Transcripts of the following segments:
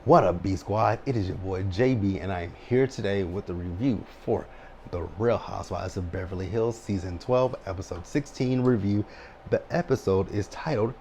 What up, B Squad? It is your boy JB, and I am here today with the review for The Real Housewives of Beverly Hills Season 12, Episode 16 review. The episode is titled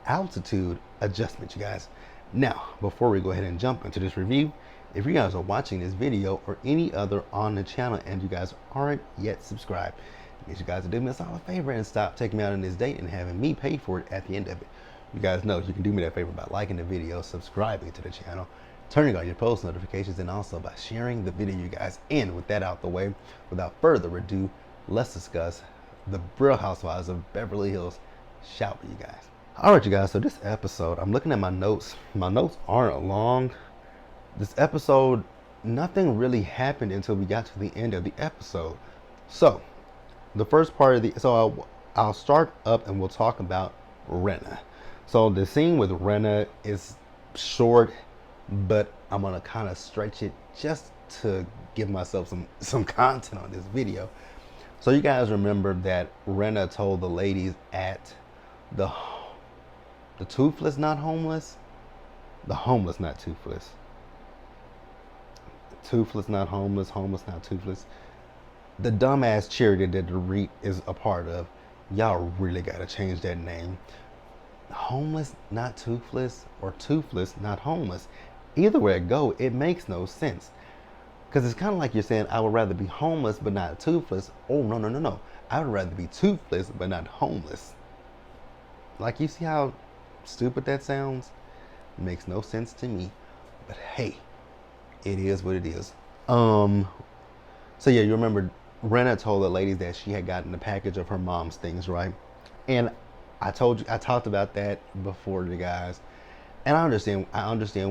Altitude Adjustment, you guys. Now, before we go ahead and jump into this review, if you guys are watching this video or any other on the channel and you guys aren't yet subscribed, I need you guys to do me a solid favor and stop taking me out on this date and having me pay for it at the end of it. You guys know you can do me that favor by liking the video, subscribing to the channel, turning on your post notifications, and also by sharing the video, you guys. And with that out the way, without further ado, let's discuss The Real Housewives of Beverly Hills, shall we, you guys? All right, you guys, so this episode, I'm looking at my notes. My notes aren't long. This episode, nothing really happened until we got to the end of the episode. So, the first part of I'll start up and we'll talk about Rinna. So the scene with Rinna is short, but I'm gonna kind of stretch it just to give myself some content on this video. So you guys remember that Rinna told the ladies at the toothless not homeless, the homeless not toothless, toothless not homeless, homeless not toothless, the dumbass charity that the REIT is a part of. Y'all really gotta change that name. Homeless not toothless, or toothless not homeless. Either way it go, it makes no sense. Because it's kind of like you're saying, I would rather be homeless but not toothless. Oh, no. I would rather be toothless but not homeless. Like, you see how stupid that sounds? It makes no sense to me. But hey, it is what it is. So yeah, you remember Rinna told the ladies that she had gotten a package of her mom's things, right? And I talked about that before, you guys, and I understand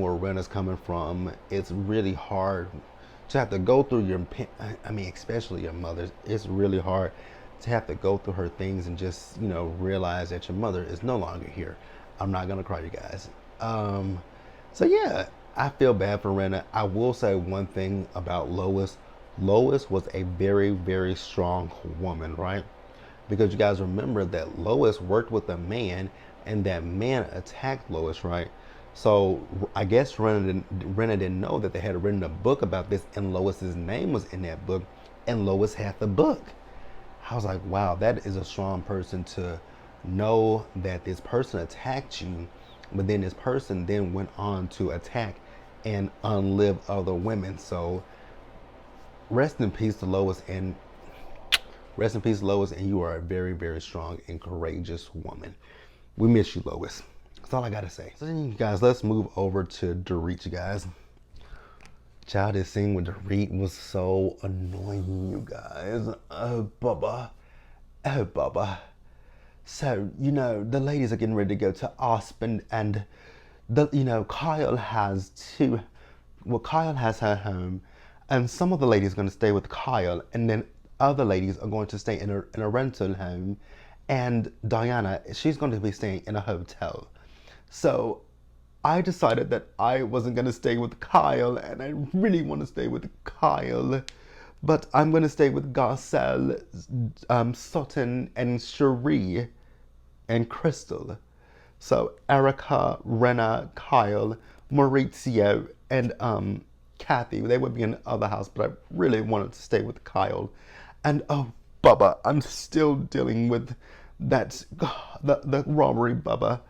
where Rinna's coming from. It's really hard to have to go through especially your mother's. It's really hard to have to go through her things and just, realize that your mother is no longer here. I'm not gonna cry, you guys. So yeah, I feel bad for Rinna. I will say one thing about Lois. Lois was a very, very strong woman, right? Because you guys remember that Lois worked with a man and that man attacked Lois, right? So I guess Rinna didn't know that they had written a book about this and Lois's name was in that book and Lois had the book. I was like, wow, that is a strong person to know that this person attacked you, but then this person then went on to attack and unlive other women. So rest in peace to Lois, and you are a very, very strong and courageous woman. We miss you, Lois. That's all I gotta say. So then, you guys, let's move over to Dorit, you guys. Child, this scene with Dorit was so annoying, you guys. Oh, Bubba. So, the ladies are getting ready to go to Aspen, and Kyle has her home, and some of the ladies are going to stay with Kyle, and then other ladies are going to stay in a rental home, and Diana, she's going to be staying in a hotel. So I decided that I wasn't going to stay with Kyle, and I really want to stay with Kyle, but I'm going to stay with Garcelle, Sutton, and Cherie, and Crystal. So Erica, Rinna, Kyle, Maurizio, and Kathy, they would be in the other house, but I really wanted to stay with Kyle. And oh, Bubba, I'm still dealing with the robbery, Bubba.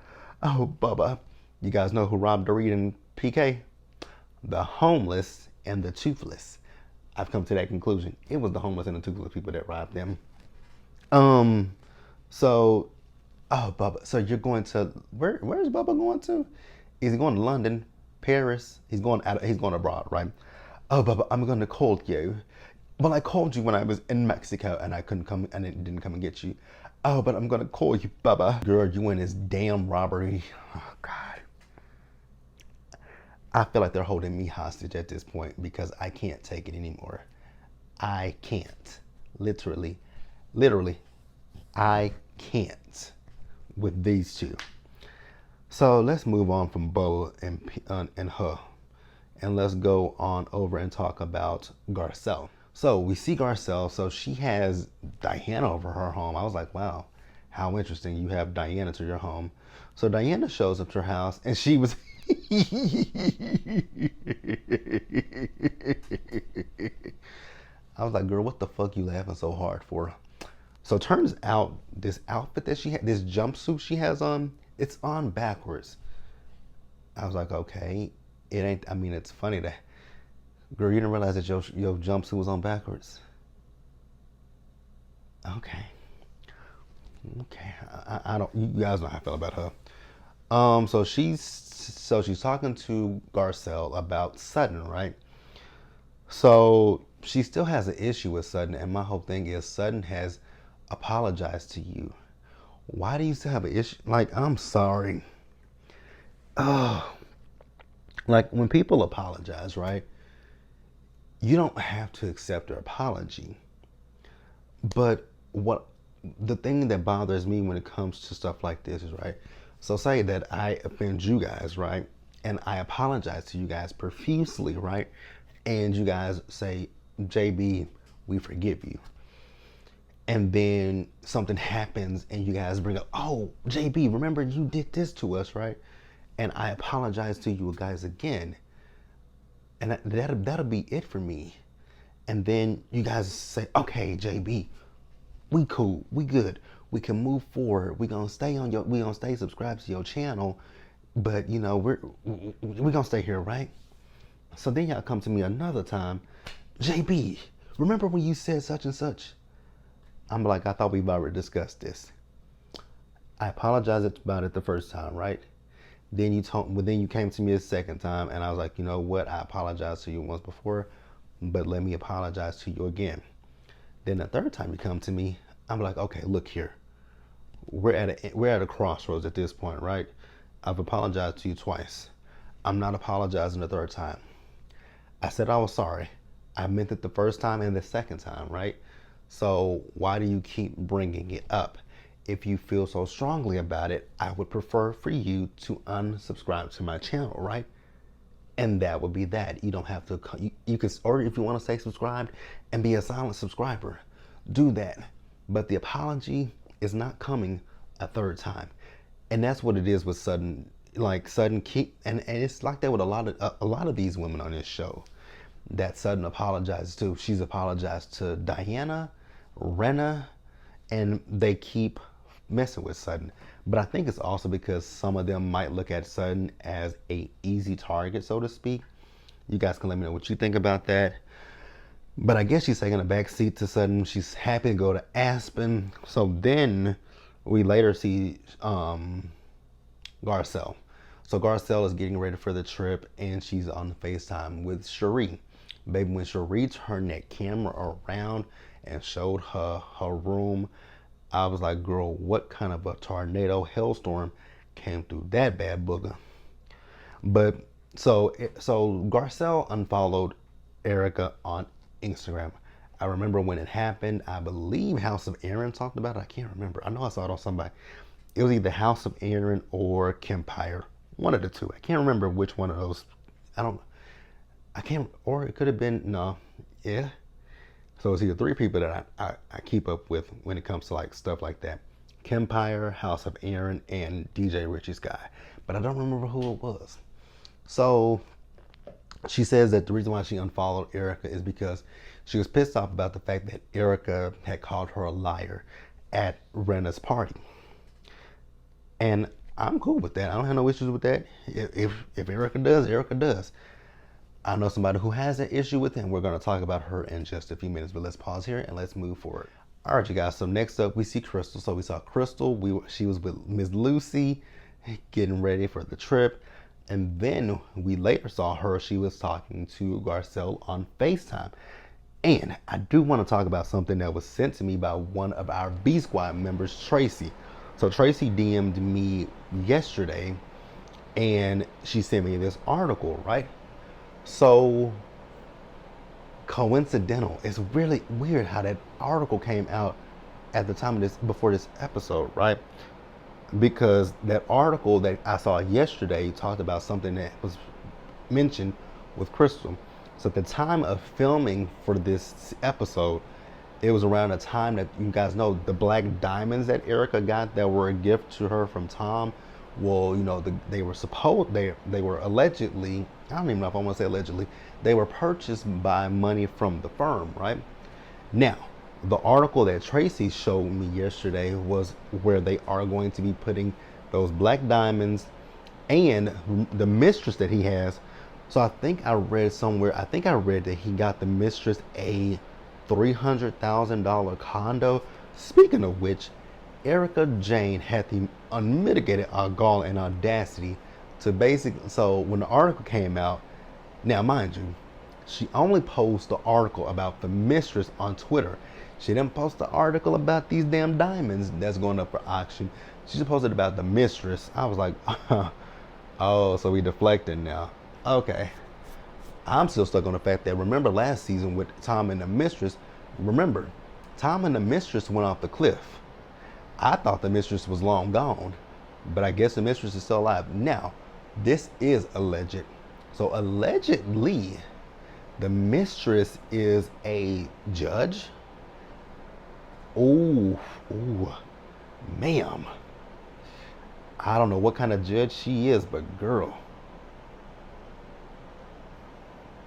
Oh, Bubba. You guys know who robbed Dorit and PK? The homeless and the toothless. I've come to that conclusion. It was the homeless and the toothless people that robbed them. So, oh, Bubba. So you're going to, where's Bubba going to? Is he going to London, Paris? He's going abroad, right? Oh, Bubba, I'm going to call you. Well, I called you when I was in Mexico and I couldn't come and it didn't come and get you. Oh, but I'm gonna call you, Bubba. Girl, you in this damn robbery. Oh, God. I feel like they're holding me hostage at this point because I can't take it anymore. I can't. Literally, I can't with these two. So let's move on from Bo and her. And let's go on over and talk about Garcelle. So we see Garcelle, so she has Diana over her home. I was like, wow, how interesting, you have Diana to your home. So Diana shows up to her house and she was I was like, girl, what the fuck you laughing so hard for? So it turns out this outfit that she had, this jumpsuit she has on, it's on backwards. I was like, okay, it ain't. I mean, it's funny that, girl, you didn't realize that your jumpsuit was on backwards. Okay, okay. I don't. You guys know how I feel about her. So she's talking to Garcelle about Sutton, right? So she still has an issue with Sutton, and my whole thing is Sutton has apologized to you. Why do you still have an issue? Like, I'm sorry. Oh, like when people apologize, right? You don't have to accept their apology. But what the thing that bothers me when it comes to stuff like this is, right? So say that I offend you guys, right? And I apologize to you guys profusely, right? And you guys say, JB, we forgive you. And then something happens and you guys bring up, oh, JB, remember you did this to us, right? And I apologize to you guys again. And that'll be it for me. And then you guys say, okay, JB, we cool, we good, we can move forward. We gonna stay subscribed to your channel, but you know we gonna stay here, right? So then y'all come to me another time, JB, remember when you said such and such? I'm like, I thought we've already discussed this. I apologized about it the first time, right? Then you came to me a second time, and I was like, you know what? I apologized to you once before, but let me apologize to you again. Then the third time you come to me, I'm like, okay, look here. We're at a crossroads at this point, right? I've apologized to you twice. I'm not apologizing the third time. I said I was sorry. I meant it the first time and the second time, right? So why do you keep bringing it up? If you feel so strongly about it, I would prefer for you to unsubscribe to my channel, right? And that would be that. You don't have to, you can, or if you want to stay subscribed and be a silent subscriber, do that. But the apology is not coming a third time. And that's what it is with Sutton. Like Sutton and it's like that with a lot of these women on this show that Sutton apologizes to. She's apologized to Diana, Renna, and they keep messing with Sutton. But I think it's also because some of them might look at Sutton as a easy target, so to speak. You guys can let me know what you think about that. But I guess she's taking a back seat to Sutton. She's happy to go to Aspen. So then we later see Garcelle. So Garcelle is getting ready for the trip, and she's on FaceTime with Cherie. Baby, when Cherie turned that camera around and showed her room, I was like, girl, what kind of a tornado hailstorm came through that bad booger? But so Garcelle unfollowed Erica on Instagram. I remember when it happened. I believe House of Aaron talked about it. I can't remember. I know I saw it on somebody. It was either House of Aaron or Kempire. One of the two. I can't remember which one of those. I can't, or it could have been, no. Yeah. So it's either three people that I keep up with when it comes to like stuff like that. Kempire, House of Aaron, and DJ Richie Sky. But I don't remember who it was. So she says that the reason why she unfollowed Erica is because she was pissed off about the fact that Erica had called her a liar at Renna's party. And I'm cool with that. I don't have no issues with that. If Erica does, Erica does. I know somebody who has an issue with it, and we're going to talk about her in just a few minutes. But let's pause here and let's move forward. All right, you guys. So next up, we see Crystal. So we saw Crystal. She was with Miss Lucy, getting ready for the trip. And then we later saw her. She was talking to Garcelle on FaceTime. And I do want to talk about something that was sent to me by one of our B Squad members, Tracy. So Tracy DM'd me yesterday, and she sent me this article, right? So coincidental. It's really weird how that article came out at the time of this, before this episode, right? Because that article that I saw yesterday talked about something that was mentioned with Crystal. So at the time of filming for this episode, it was around a time that you guys know the black diamonds that Erica got that were a gift to her from Tom Well, they were allegedly, I don't even know if I want to say allegedly, they were purchased by money from the firm, right? Now, the article that Tracy showed me yesterday was where they are going to be putting those black diamonds and the mistress that he has. So I think I read somewhere, I think I read that he got the mistress a $300,000 condo. Speaking of which, Erica Jane had the unmitigated gall and audacity to so when the article came out, now mind you, she only posted the article about the mistress on Twitter. She didn't post the article about these damn diamonds that's going up for auction. She just posted about the mistress. I was like, oh, so we deflecting now. Okay. I'm still stuck on the fact that remember last season with Tom and the mistress, remember, Tom and the mistress went off the cliff. I thought the mistress was long gone, but I guess the mistress is still alive. Now, this is alleged. So allegedly, the mistress is a judge. Ooh, ma'am. I don't know what kind of judge she is, but girl.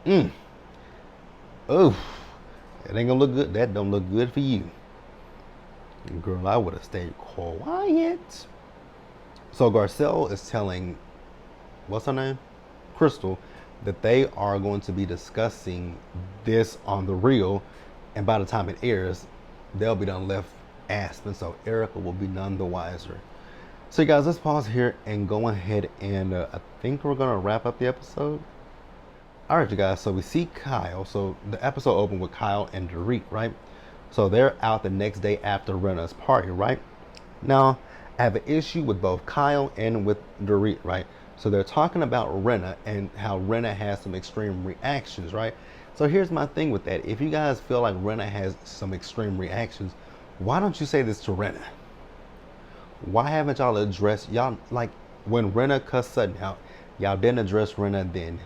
Oof. It ain't gonna look good. That don't look good for you. Girl, I would have stayed quiet. So Garcelle is telling, what's her name? Crystal, that they are going to be discussing this on the real, and by the time it airs, they'll be done left Aspen, so Erica will be none the wiser. So you guys, let's pause here and go ahead and I think we're gonna wrap up the episode. All right, you guys, so we see Kyle. So the episode opened with Kyle and Dorit, right? So they're out the next day after Rena's party, right? Now, I have an issue with both Kyle and with Dorit, right? So they're talking about Rena and how Rena has some extreme reactions, right? So here's my thing with that. If you guys feel like Rena has some extreme reactions, why don't you say this to Rena? Why haven't y'all addressed, y'all, like, when Rena cussed Sutton out, y'all didn't address Rena then.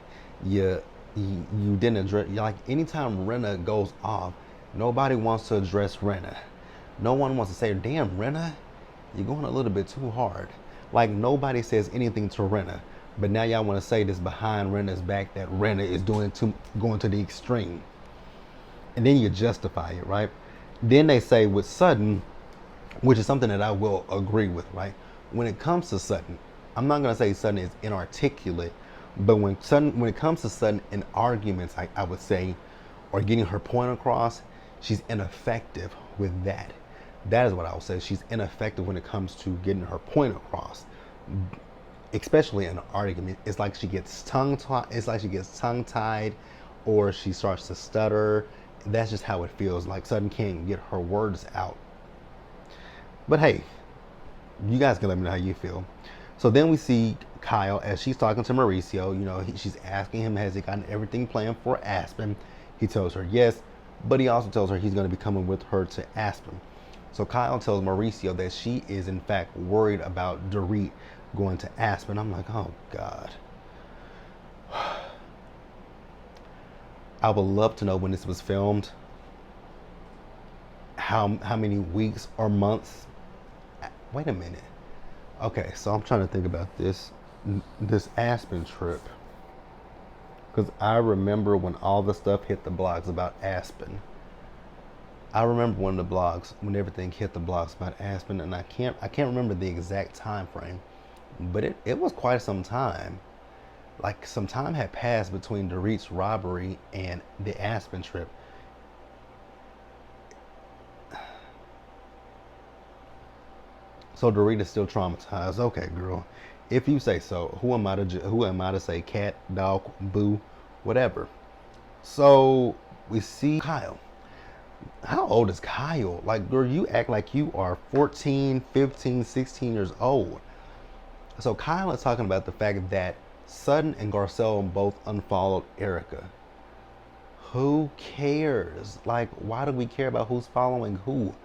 You didn't address, like, anytime Rena goes off, nobody wants to address Rena. No one wants to say, damn, Rena, you're going a little bit too hard. Like, nobody says anything to Rena. But now y'all want to say this behind Rena's back that Rena is going to the extreme. And then you justify it, right? Then they say with Sutton, which is something that I will agree with, right? When it comes to Sutton, I'm not going to say Sutton is inarticulate, but when it comes to Sutton in arguments, I would say, or getting her point across, she's ineffective with that. That is what I would say. She's ineffective when it comes to getting her point across, especially in an argument. It's like she gets tongue-tied, or she starts to stutter. That's just how it feels. Like Sutton can't get her words out. But hey, you guys can let me know how you feel. So then we see Kyle as she's talking to Mauricio. You know, she's asking him, has he gotten everything planned for Aspen? He tells her yes, but he also tells her he's going to be coming with her to Aspen. So Kyle tells Mauricio that she is in fact worried about Dorit going to Aspen. I'm like, oh God. I would love to know when this was filmed. How many weeks or months? Wait a minute. Okay, so I'm trying to think about this Aspen trip, because I remember when all the stuff hit the blogs about Aspen. I remember when everything hit the blogs about Aspen, and I can't remember the exact time frame, but it was quite some time. Like, some time had passed between Dorit's robbery and the Aspen trip. So Dorit is still traumatized. Okay, girl, if you say so. Who am I to say cat, dog, boo, whatever? So we see Kyle. How old is Kyle? Like, girl, you act like you are 14, 15, 16 years old. So Kyle is talking about the fact that Sutton and Garcelle both unfollowed Erica. Who cares? Like, why do we care about who's following who?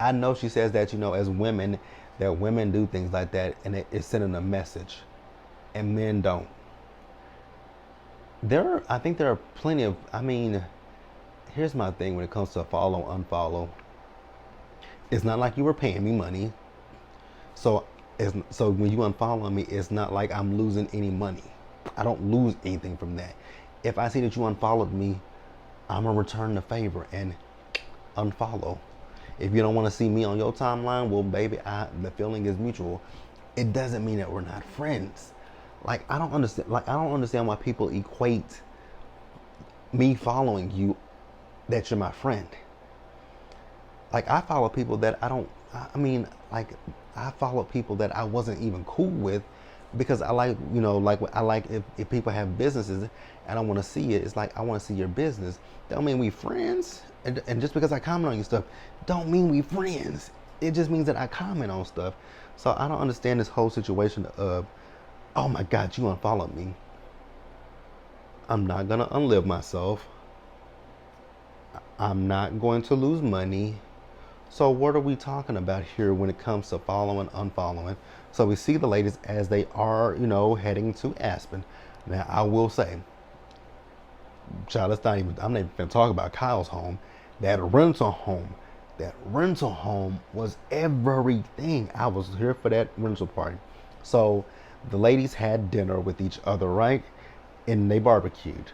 I know she says that, you know, as women, that women do things like that and it's sending a message, and men don't. I think there are plenty of, here's my thing when it comes to follow, unfollow. It's not like you were paying me money. So So when you unfollow me, it's not like I'm losing any money. I don't lose anything from that. If I see that you unfollowed me, I'm gonna return the favor and unfollow. If you don't want to see me on your timeline, well, baby, the feeling is mutual. It doesn't mean that we're not friends. Like I don't understand. Like I don't understand why people equate me following you that you're my friend. Like I follow people that I don't. I mean, like I follow people that I wasn't even cool with because I like, like I like if people have businesses and I want to see it. It's like I want to see your business. That don't mean we friends. And just because I comment on your stuff, don't mean we friends. It just means that I comment on stuff. So I don't understand this whole situation of, oh my God, you unfollowed me. I'm not gonna unlive myself. I'm not going to lose money. So what are we talking about here when it comes to following, unfollowing? So we see the ladies as they are, heading to Aspen. Now I will say, child, I'm not even gonna talk about Kyle's home. That rental home, was everything. I was here for that rental party. So the ladies had dinner with each other, right? And they barbecued.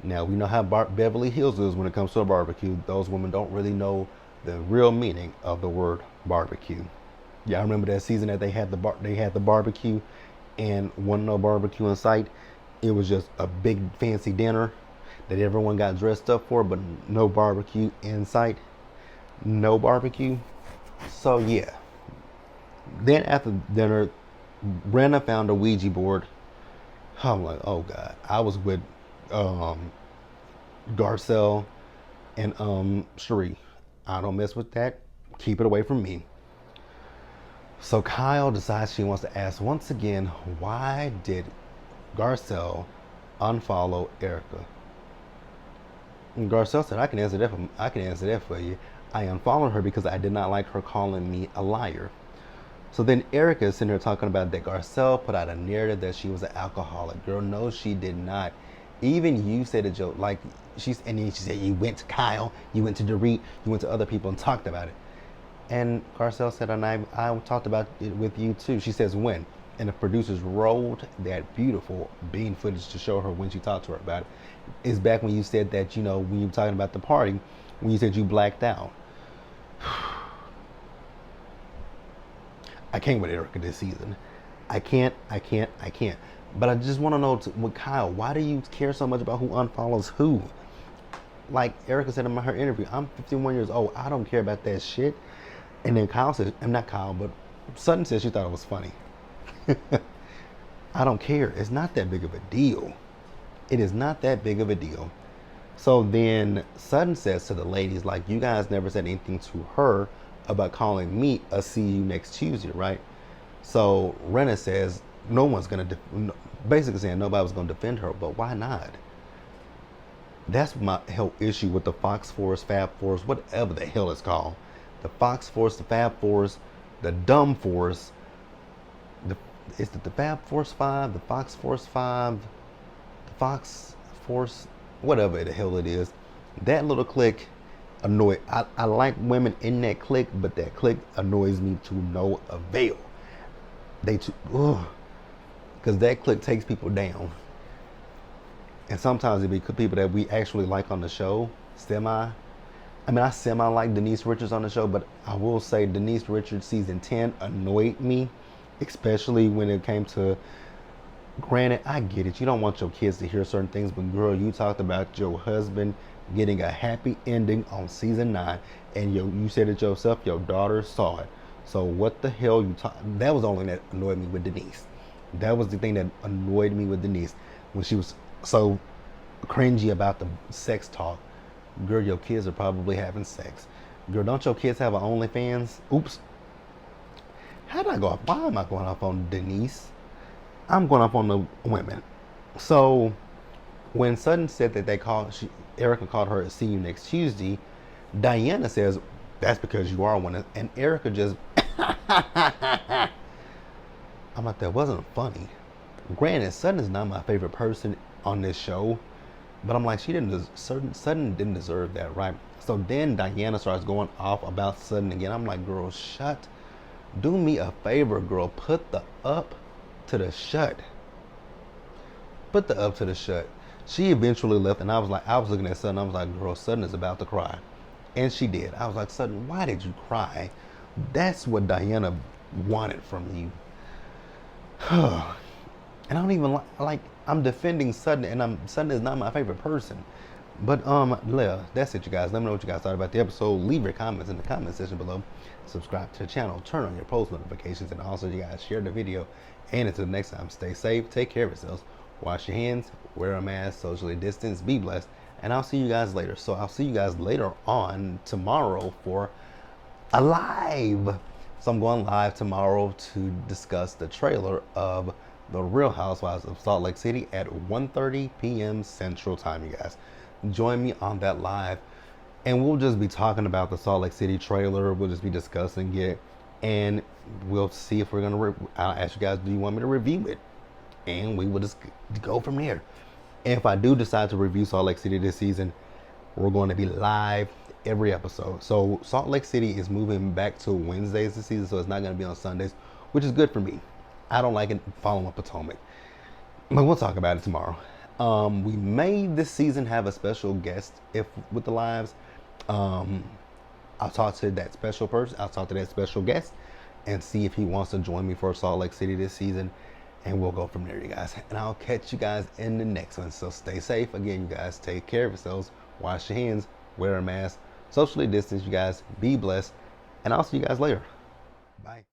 Now we know how Beverly Hills is when it comes to a barbecue. Those women don't really know the real meaning of the word barbecue. Yeah, I remember that season that they had the barbecue, and wasn't no barbecue in sight. It was just a big fancy dinner that everyone got dressed up for, but no barbecue in sight. No barbecue. So yeah. Then after dinner, Brenna found a Ouija board. I'm like, oh God. I was with Garcelle and Cherie. I don't mess with that. Keep it away from me. So Kyle decides she wants to ask once again, why did Garcelle unfollow Erica? And Garcelle said, I can answer that for you. I unfollowed her because I did not like her calling me a liar. So then Erica is sitting here talking about that Garcelle put out a narrative that she was an alcoholic. Girl, no, she did not. Even you said a joke, like and then she said you went to Kyle, you went to Dorit, you went to other people and talked about it. And Garcelle said, and I talked about it with you too. She says when. And the producers rolled that beautiful bean footage to show her when she talked to her about it. It's back when you said that, when you were talking about the party, when you said you blacked out. I can't with Erica this season. I can't. But I just want to know with Kyle, why do you care so much about who unfollows who? Like Erica said in her interview, I'm 51 years old. I don't care about that shit. And then Kyle says, I'm not Kyle, but Sutton said she thought it was funny. I don't care. It's not that big of a deal. It is not that big of a deal. So then Sutton says to the ladies, like, you guys never said anything to her about calling me a see you next Tuesday, right? So Renna says no one's going to, basically saying nobody was going to defend her, but why not? That's my whole issue with the Fox Force, Fab Force, whatever the hell it's called. The Fox Force, the Fab Force, the Dumb Force, is it the Fab Force 5, the Fox Force 5, the Fox Force, whatever the hell it is. That little clique I like women in that clique, but that clique annoys me to no avail. Because that clique takes people down. And sometimes it be people that we actually like on the show, I semi like Denise Richards on the show, but I will say Denise Richards season 10 annoyed me, especially when it came to, granted, I get it. You don't want your kids to hear certain things, but girl, you talked about your husband getting a happy ending on season 9, and you said it yourself, your daughter saw it. So what the hell that was the only thing that annoyed me with Denise. That was the thing that annoyed me with Denise, when she was so cringy about the sex talk. Girl, your kids are probably having sex. Girl, don't your kids have an OnlyFans? Oops. How did I go off? Why am I going off on Denise? I'm going off on the women. So when Sutton said that Erica called her a see you next Tuesday, Diana says, that's because you are one. And Erica just, I'm like, that wasn't funny. Granted, Sutton is not my favorite person on this show, but I'm like, Sutton didn't deserve that, right? So then Diana starts going off about Sutton again. I'm like, girl, shut Do me a favor, girl. Put the up to the shut. Put the up to the shut. She eventually left, and I was looking at Sutton. I was like, girl, Sutton is about to cry. And she did. I was like, Sutton, why did you cry? That's what Diana wanted from you. And I don't even like I'm defending Sutton, and Sutton is not my favorite person. But yeah, that's it, you guys. Let me know what you guys thought about the episode. Leave your comments in the comment section below. Subscribe to the channel, turn on your post notifications, and also you guys share the video. And until next time, stay safe, take care of yourselves, wash your hands, wear a mask, socially distance, be blessed, and I'll see you guys later. So I'll see you guys later on tomorrow for a live. So I'm going live tomorrow to discuss the trailer of The Real Housewives of Salt Lake City at 1:30 p.m. Central Time, you guys. Join me on that live, and we'll just be talking about the Salt Lake City trailer. We'll just be discussing it, and we'll see if we're gonna. I'll ask you guys, do you want me to review it? And we will just go from there. And if I do decide to review Salt Lake City this season, we're going to be live every episode. So Salt Lake City is moving back to Wednesdays this season, so it's not going to be on Sundays, which is good for me. I don't like it following up Potomac, but we'll talk about it tomorrow. We may this season have a special guest if with the lives. I'll talk to that special person. I'll talk to that special guest and see if he wants to join me for Salt Lake City this season. And we'll go from there, you guys. And I'll catch you guys in the next one. So stay safe. Again, you guys, take care of yourselves. Wash your hands. Wear a mask. Socially distance, you guys. Be blessed. And I'll see you guys later. Bye.